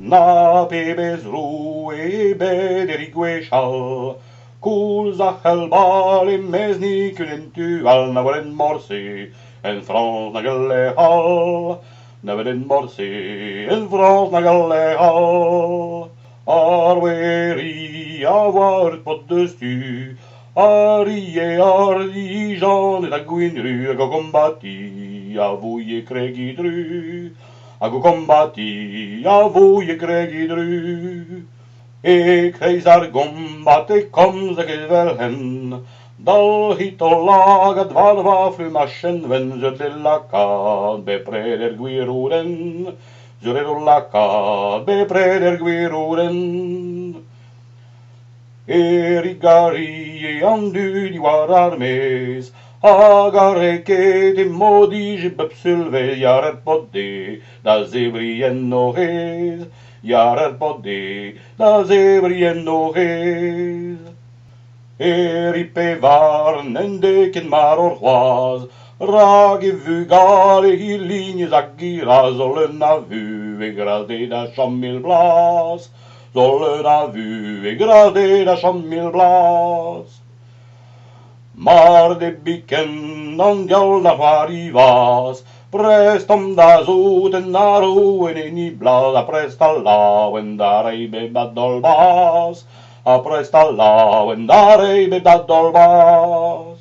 Na pebez roe bederig gwechal, cool zachel bal e meznik un tual na varen morse, en France na galle hal, na varen morse, en France na galle hal. Ar weri a war pot de stu, ar di Jean et a gwinru a go kombati, a vouye kregi dru, a go kombati, a vouye kregi dru. E kreis ar gombat e kom ze ket vel hen, dal hit o lagat valva flumaschen, ven zut le lakad be preder gwiruren, zure o lakad be preder gwiruren. Erigari e andu di war armes, agare ket e modi bepsulve jaret podde, da zebrien nohez, jaret podde, da zebrien nohez. Eripe var nendeken maror roaz, rag e vu gal e lignes agira zollen a vu e grade da chammil blas, zollen a vu e grade da chammil blas. Mar de biken an gal da varivas, prestom da zuten na roen e ni blas, a presta lauen da reibe badol bas, a presta lauen da reibe badol bas.